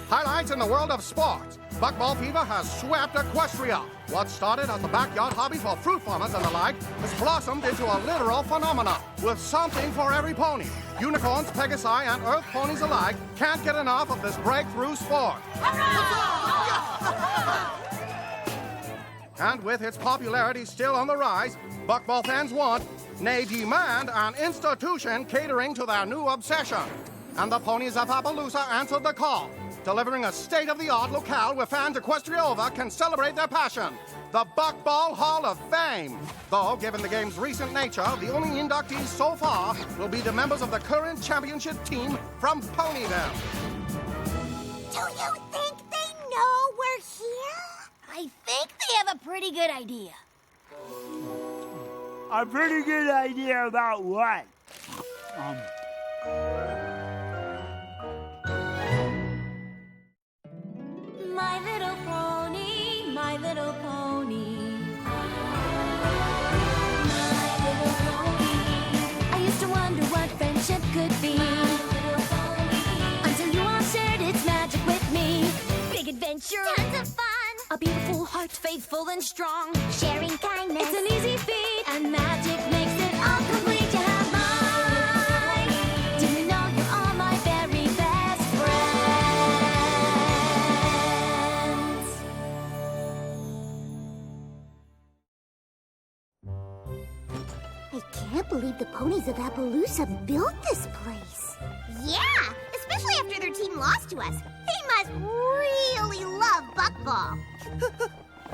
Highlights in the world of sports. Buckball fever has swept Equestria. What started as a backyard hobby for fruit farmers and the like has blossomed into a literal phenomenon with something for every pony. Unicorns, Pegasi, and Earth ponies alike can't get enough of this breakthrough sport. And with its popularity still on the rise, Buckball fans want, nay demand, an institution catering to their new obsession. And the ponies of Appaloosa answered the call, delivering a state-of-the-art locale where fans Equestria over can celebrate their passion, the Buckball Hall of Fame. Though, given the game's recent nature, the only inductees so far will be the members of the current championship team from Ponyville. Do you think they know we're here? I think they have a pretty good idea. A pretty good idea about what? My little pony, my little pony. My little pony. I used to wonder what friendship could be. Until you all shared its magic with me. Big adventure. Tons of fun. A beautiful heart, faithful and strong. Sharing kindness. It's an easy feat. And magic makes it all complete. You have mine. Do you know you're all my very best friends? I can't believe the ponies of Appaloosa built this place. Yeah, especially after their team lost to us. They must really love Buckball.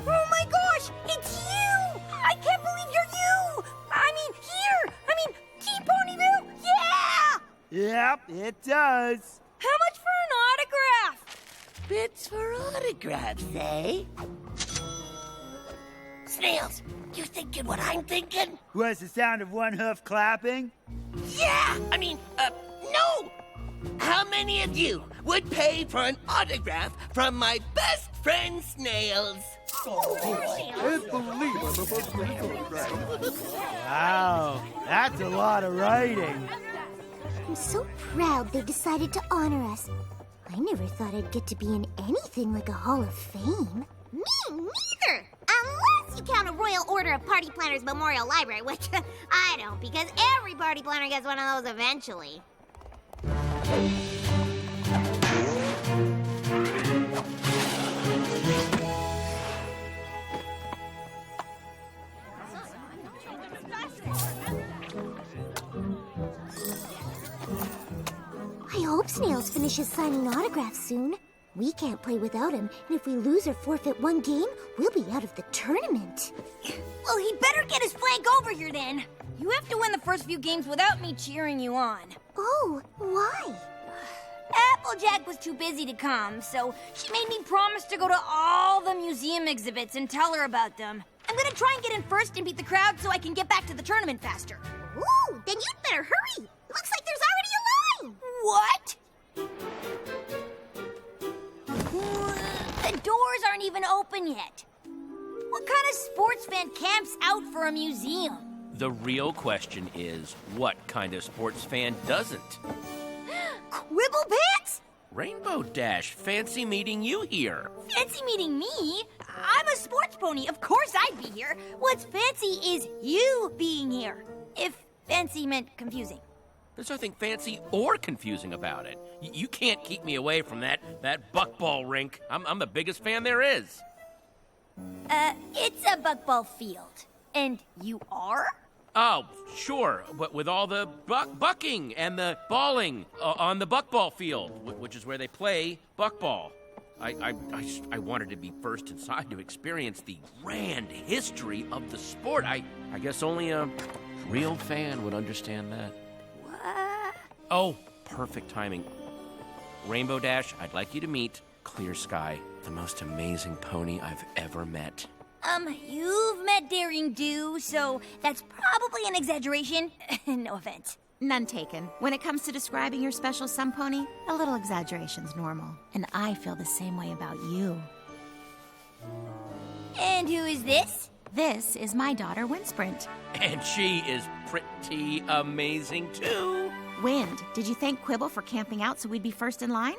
Oh my gosh, it's you! I can't believe you're you! Here! Team Ponyville! Yeah! Yep, it does. How much for an autograph? Bits for autographs, eh? Snails, you thinking what I'm thinking? Was the sound of one hoof clapping? Yeah! No! How many of you would pay for an autograph from my best friend Snails? Wow, that's a lot of writing. I'm so proud they decided to honor us. I never thought I'd get to be in anything like a Hall of Fame. Me neither! Unless you count a Royal Order of Party Planners Memorial Library, which I don't, because every party planner gets one of those eventually. I hope Snails finishes signing autographs soon. We can't play without him, and if we lose or forfeit one game, we'll be out of the tournament. Well, he better get his flank over here then. You have to win the first few games without me cheering you on. Oh, why? Applejack was too busy to come, so she made me promise to go to all the museum exhibits and tell her about them. I'm gonna try and get in first and beat the crowd so I can get back to the tournament faster. Ooh, then you'd better hurry. Looks like there's already a line. What? The doors aren't even open yet. What kind of sports fan camps out for a museum? The real question is, what kind of sports fan doesn't? Quibble Pants? Rainbow Dash, fancy meeting you here. Fancy meeting me? I'm a sports pony. Of course I'd be here. What's fancy is you being here. If fancy meant confusing. There's nothing fancy or confusing about it. You can't keep me away from that buckball rink. I'm the biggest fan there is. It's a buckball field. And you are? Oh, sure, but with all the bucking and the balling on the buckball field, which is where they play buckball. I wanted to be first inside to experience the grand history of the sport. I guess only a real fan would understand that. What? Oh, perfect timing. Rainbow Dash, I'd like you to meet Clear Sky, the most amazing pony I've ever met. You've met Daring Do, so that's probably an exaggeration. No offense. None taken. When it comes to describing your special sun pony, a little exaggeration's normal. And I feel the same way about you. And who is this? This is my daughter, Windsprint. And she is pretty amazing, too. Wind, did you thank Quibble for camping out so we'd be first in line?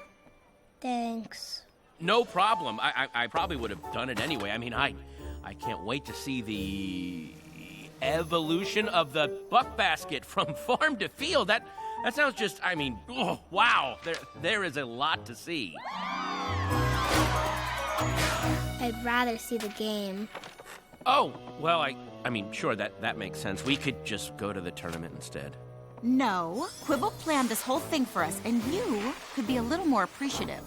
Thanks. No problem. I probably would have done it anyway. I mean, I can't wait to see the evolution of the buck basket from farm to field. That sounds just, I mean, oh, wow. There is a lot to see. I'd rather see the game. Oh, well, I mean, sure, that makes sense. We could just go to the tournament instead. No, Quibble planned this whole thing for us, and you could be a little more appreciative.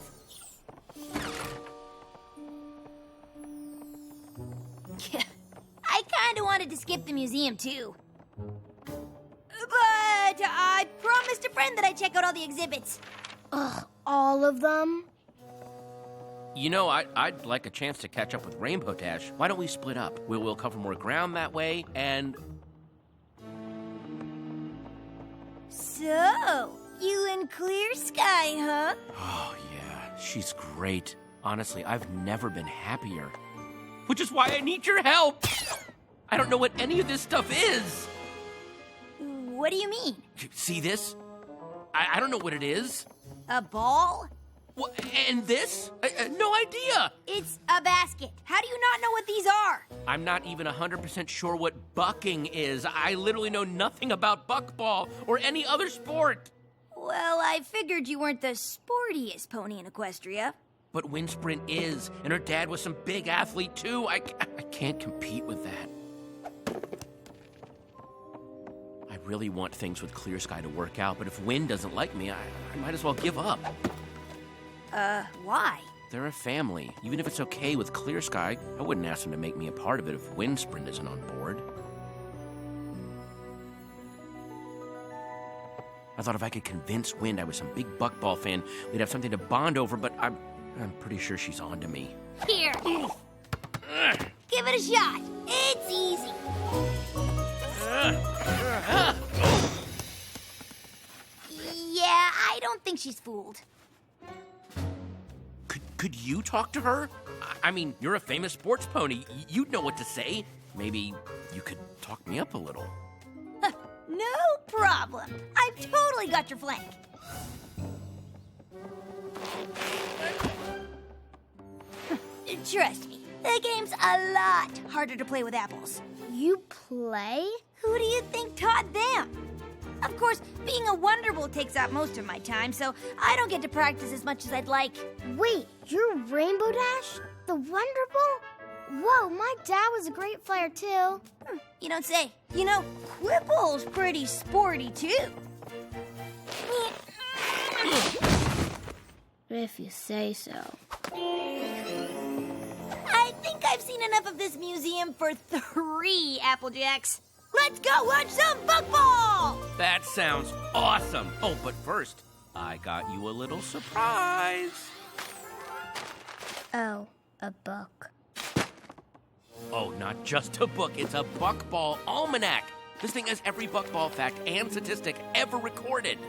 I kinda wanted to skip the museum, too. But I promised a friend that I'd check out all the exhibits. Ugh, all of them? You know, I'd like a chance to catch up with Rainbow Dash. Why don't we split up? We'll cover more ground that way, and... So, you and Clear Sky, huh? Oh, yeah, she's great. Honestly, I've never been happier. Which is why I need your help! I don't know what any of this stuff is! What do you mean? See this? I don't know what it is. A ball? What, and this? No idea! It's a basket. How do you not know what these are? I'm not even 100% sure what bucking is. I literally know nothing about buckball or any other sport. Well, I figured you weren't the sportiest pony in Equestria. But Windsprint is, and her dad was some big athlete too. I can't compete with that. I really want things with Clear Sky to work out, but if Wind doesn't like me, I might as well give up. Why? They're a family. Even if it's okay with Clear Sky, I wouldn't ask them to make me a part of it if Windsprint isn't on board. I thought if I could convince Wind I was some big buckball fan, we'd have something to bond over, but I'm pretty sure she's on to me. Here. Give it a shot. It's easy. Yeah, I don't think she's fooled. Could you talk to her? I mean, you're a famous sports pony. You'd know what to say. Maybe you could talk me up a little. No problem. I've totally got your flank. Trust me, the game's a lot harder to play with apples. You play? Who do you think taught them? Of course, being a Wonderbolt takes up most of my time, so I don't get to practice as much as I'd like. Wait, you're Rainbow Dash? The Wonderbolt? Whoa, my dad was a great flyer too. You don't say. You know, Quibble's pretty sporty too. If you say so. I think I've seen enough of this museum for 3 Applejacks. Let's go watch some buckball! That sounds awesome. Oh, but first, I got you a little surprise. Oh, a book. Oh, not just a book, it's a buckball almanac. This thing has every buckball fact and statistic ever recorded.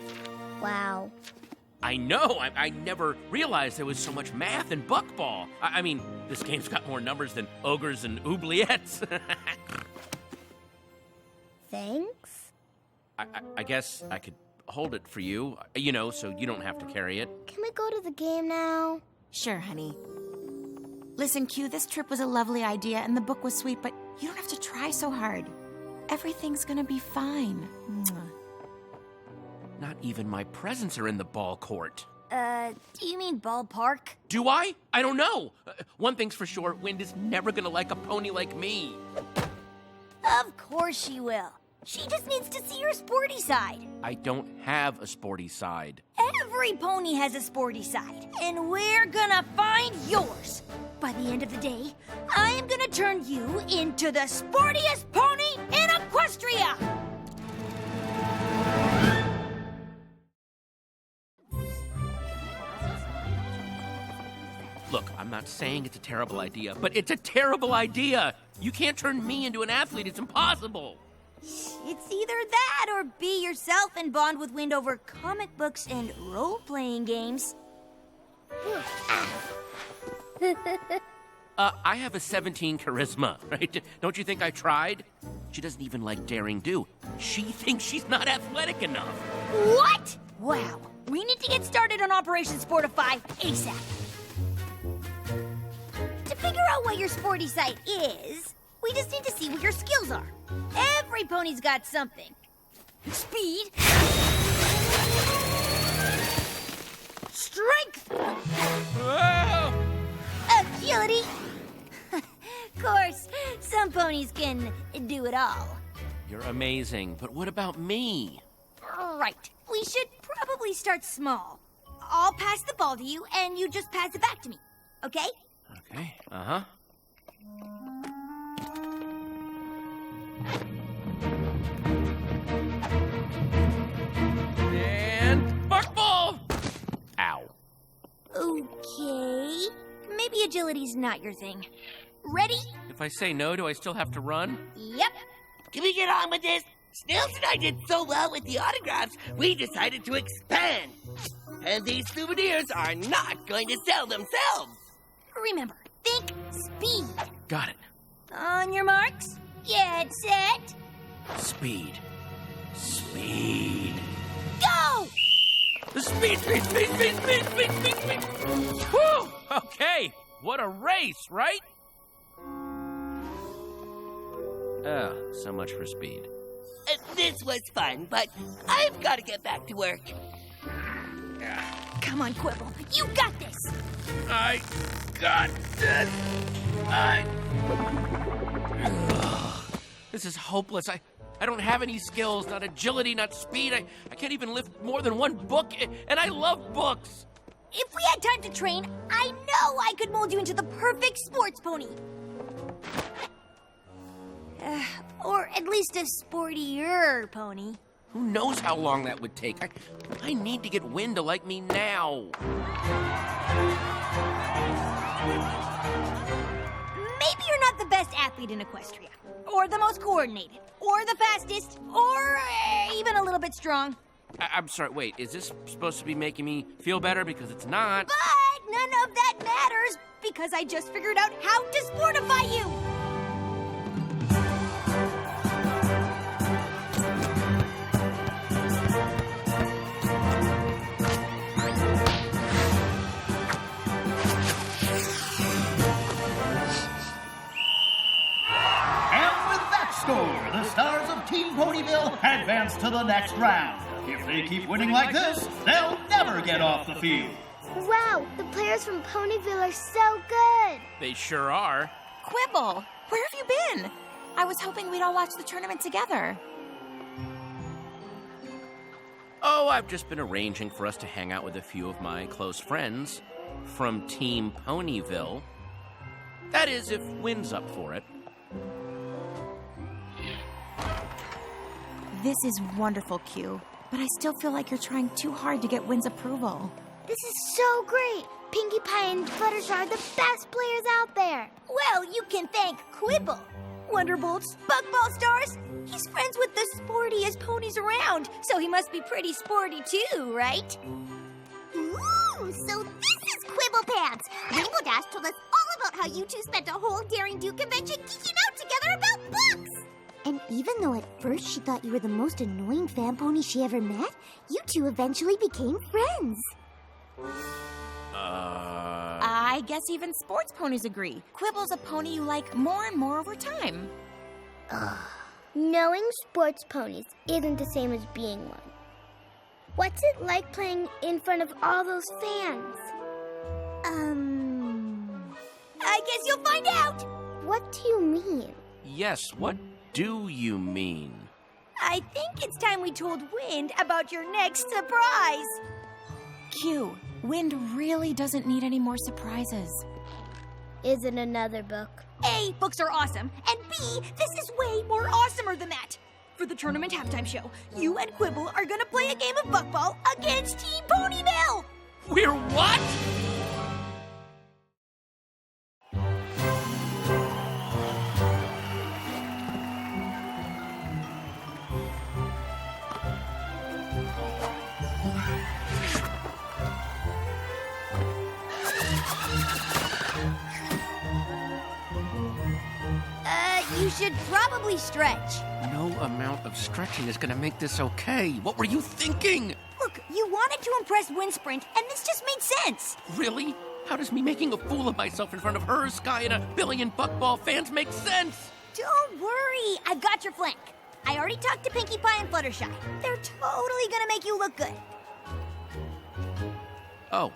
Wow. I know, I never realized there was so much math in buckball. I mean, this game's got more numbers than ogres and oubliettes. Thanks. I guess I could hold it for you, you know, so you don't have to carry it. Can we go to the game now? Sure, honey. Listen, Q, this trip was a lovely idea and the book was sweet, but you don't have to try so hard. Everything's gonna be fine. Mwah. Not even my presents are in the ball court. Do you mean ballpark? Do I? I don't know. One thing's for sure, Wind is never gonna like a pony like me. Of course she will. She just needs to see her sporty side. I don't have a sporty side. Every pony has a sporty side, and we're gonna find yours. By the end of the day, I am gonna turn you into the sportiest pony in Equestria! Look, I'm not saying it's a terrible idea, but it's a terrible idea. You can't turn me into an athlete. It's impossible. It's either that or be yourself and bond with Wind over comic books and role-playing games. I have a 17 charisma, right? Don't you think I tried? She doesn't even like daring do. She thinks she's not athletic enough. What? Wow, We need to get started on Operation Sportify ASAP. To figure out what your sporty side is, we just need to see what your skills are. Every pony's got something. Speed. Strength. Whoa! Agility. Of course, some ponies can do it all. You're amazing, but what about me? Right. We should probably start small. I'll pass the ball to you, and you just pass it back to me. Okay? Okay, uh-huh. And buckball! Ow. Okay. Maybe agility's not your thing. Ready? If I say no, do I still have to run? Yep. Can we get on with this? Snails and I did so well with the autographs, we decided to expand. And these souvenirs are not going to sell themselves. Remember, think speed. Got it. On your marks, get set, Speed. Speed. go! Speed, speed, speed, speed, speed, speed, speed, speed. Whew! Okay, what a race, right? Oh, so much for speed. This was fun, but I've got to get back to work. Come on, Quibble. You got this! I got this. This is hopeless. I don't have any skills, not agility, not speed. I can't even lift more than one book, and I love books. If we had time to train, I know I could mold you into the perfect sports pony. Or at least a sportier pony. Who knows how long that would take? I need to get Wynn to like me now. Maybe you're not the best athlete in Equestria, or the most coordinated, or the fastest, or even a little bit strong. I'm sorry, wait, is this supposed to be making me feel better? Because it's not. But none of that matters, because I just figured out how to sportify you! The stars of Team Ponyville advance to the next round. If they keep winning like this, they'll never get off the field. Wow, the players from Ponyville are so good. They sure are. Quibble, where have you been? I was hoping we'd all watch the tournament together. Oh, I've just been arranging for us to hang out with a few of my close friends from Team Ponyville. That is, if Wynn's up for it. This is wonderful, Q, but I still feel like you're trying too hard to get Wynn's approval. This is so great. Pinkie Pie and Fluttershy are the best players out there. Well, you can thank Quibble. Wonderbolts, Buckball Stars, he's friends with the sportiest ponies around, so he must be pretty sporty too, right? Ooh, so this is Quibble Pants. Rainbow Dash told us all about how you two spent a whole Daring Do convention geeking out together about books. And even though at first she thought you were the most annoying fan pony she ever met, you two eventually became friends. I guess even sports ponies agree. Quibble's a pony you like more and more over time. Knowing sports ponies isn't the same as being one. What's it like playing in front of all those fans? I guess you'll find out. What do you mean? Yes, what do you mean? I think it's time we told Wind about your next surprise. Q, Wind really doesn't need any more surprises. Is it another book? A, books are awesome, and B, this is way more awesomer than that. For the tournament halftime show, you and Quibble are gonna play a game of buckball against Team Ponyville! We're what? You should probably stretch. No amount of stretching is gonna make this okay. What were you thinking? Look, You wanted to impress Windsprint, and this just made sense. Really? How does me making a fool of myself in front of her, Sky, and a billion Buckball fans make sense? Don't worry, I've got your flank. I already talked to Pinkie Pie and Fluttershy. They're totally gonna make you look good. Oh,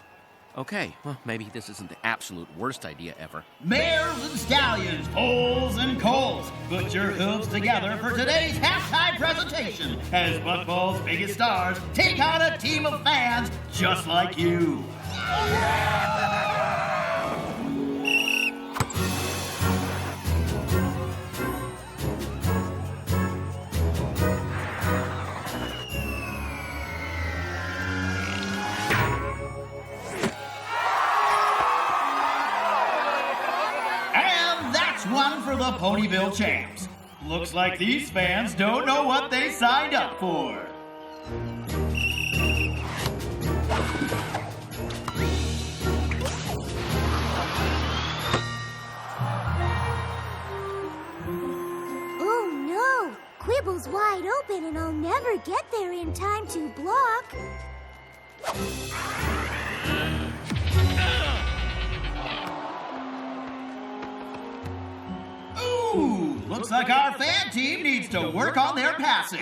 okay. Well, maybe this isn't the absolute worst idea ever. Mares and stallions, foals and colts, put your hooves together for today's halftime presentation as Buckball's biggest stars take on a team of fans just like you. One for the Ponyville champs. Looks like these fans don't know what they signed up for. Oh no! Quibble's wide open and I'll never get there in time to block. Ooh, looks like our fan team needs to work on their passing.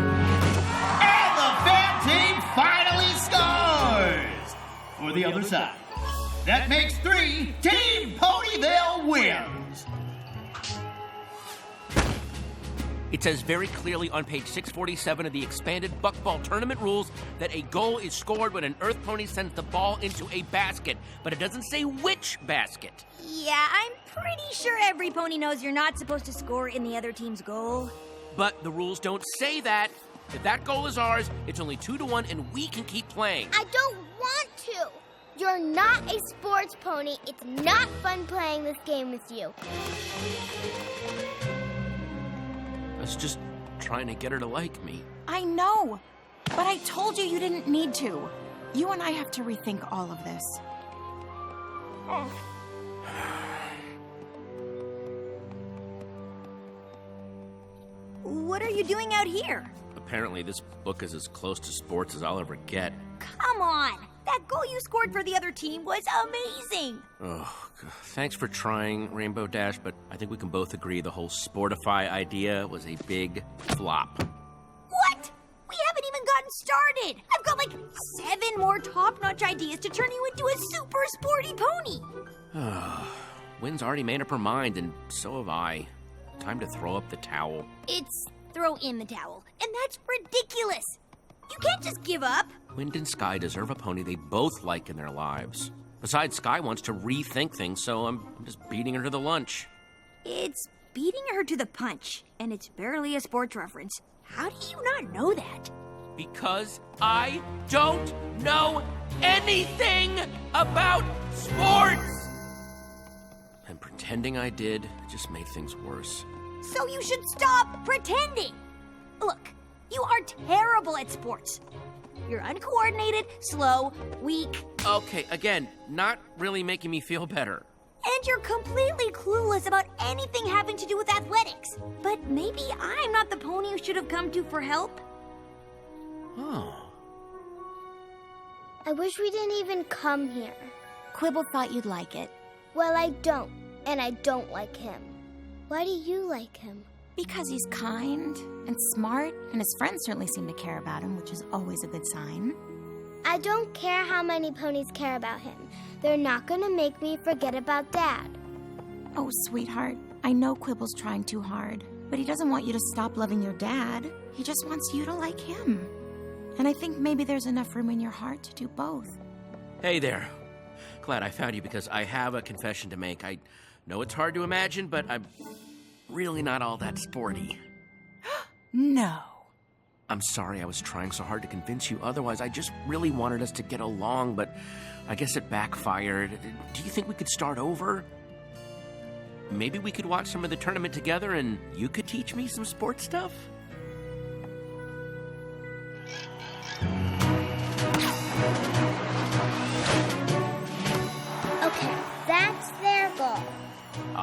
And the fan team finally scores! For the other side. That makes 3. Team Ponyville wins! It says very clearly on page 647 of the expanded Buckball tournament rules that a goal is scored when an Earth Pony sends the ball into a basket, but it doesn't say which basket. Yeah, I'm pretty sure every pony knows you're not supposed to score in the other team's goal. But the rules don't say that. If that goal is ours, it's only 2-1 and we can keep playing. I don't want to. You're not a sports pony. It's not fun playing this game with you. I was just trying to get her to like me. I know, but I told you didn't need to. You and I have to rethink all of this. What are you doing out here? Apparently this book is as close to sports as I'll ever get. Come on! That goal you scored for the other team was amazing! Oh, thanks for trying, Rainbow Dash, but I think we can both agree the whole Sportify idea was a big flop. What? We haven't even gotten started! I've got like 7 more top-notch ideas to turn you into a super sporty pony! Wynn's already made up her mind, and so have I. Time to throw up the towel. It's throw in the towel, and that's ridiculous! You can't just give up! Wind and Sky deserve a pony they both like in their lives. Besides, Sky wants to rethink things, so I'm just beating her to the lunch. It's beating her to the punch, and it's barely a sports reference. How do you not know that? Because I don't know anything about sports! And pretending I did just made things worse. So you should stop pretending! Look, you are terrible at sports. You're uncoordinated, slow, weak, Okay, again, not really making me feel better. and you're completely clueless about anything having to do with athletics. But maybe I'm not the pony you should have come to for help. Oh. I wish we didn't even come here. Quibble thought you'd like it. Well, I don't, and I don't like him. Why do you like him? Because he's kind and smart, and his friends certainly seem to care about him, which is always a good sign. I don't care how many ponies care about him. They're not gonna make me forget about Dad. Oh, sweetheart, I know Quibble's trying too hard, but he doesn't want you to stop loving your dad. He just wants you to like him. And I think maybe there's enough room in your heart to do both. Hey there. Glad I found you because I have a confession to make. I know it's hard to imagine, but I'm really not all that sporty. No. I'm sorry I was trying so hard to convince you otherwise. I just really wanted us to get along, but I guess it backfired. Do you think we could start over? Maybe we could watch some of the tournament together and you could teach me some sports stuff?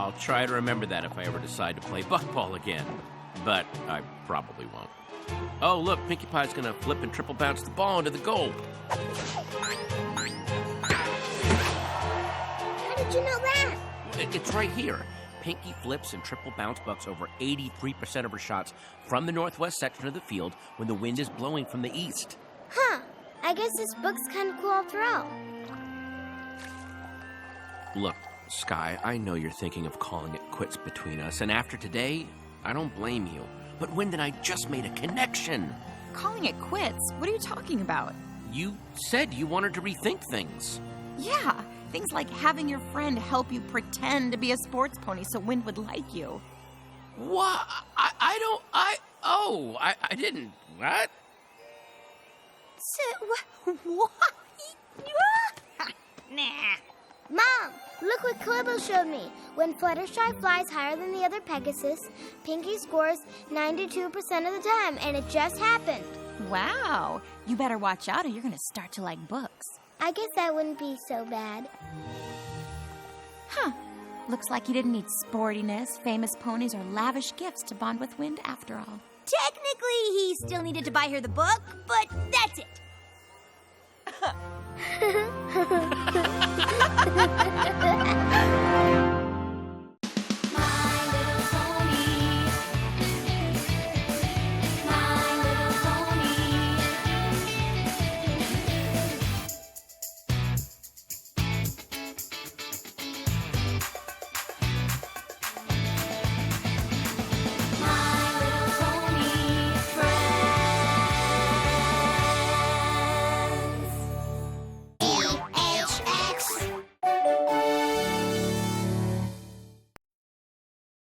I'll try to remember that if I ever decide to play buckball again. But I probably won't. Oh, look, Pinkie Pie's gonna flip and triple bounce the ball into the goal. How did you know that? It's right here. Pinkie flips and triple bounce bucks over 83% of her shots from the northwest section of the field when the wind is blowing from the east. Huh. I guess this book's kind of cool all throughout. Look, Sky, I know you're thinking of calling it quits between us, and after today, I don't blame you. But Wind and I just made a connection. Calling it quits? What are you talking about? You said you wanted to rethink things. Yeah, things like having your friend help you pretend to be a sports pony so Wind would like you. What? I didn't. What? What? Nah. Mom, look what Quibble showed me. When Fluttershy flies higher than the other Pegasus, Pinkie scores 92% of the time, and it just happened. Wow. You better watch out or you're going to start to like books. I guess that wouldn't be so bad. Huh. Looks like you didn't need sportiness, famous ponies, or lavish gifts to bond with Wind after all. Technically, he still needed to buy her the book, but that's it.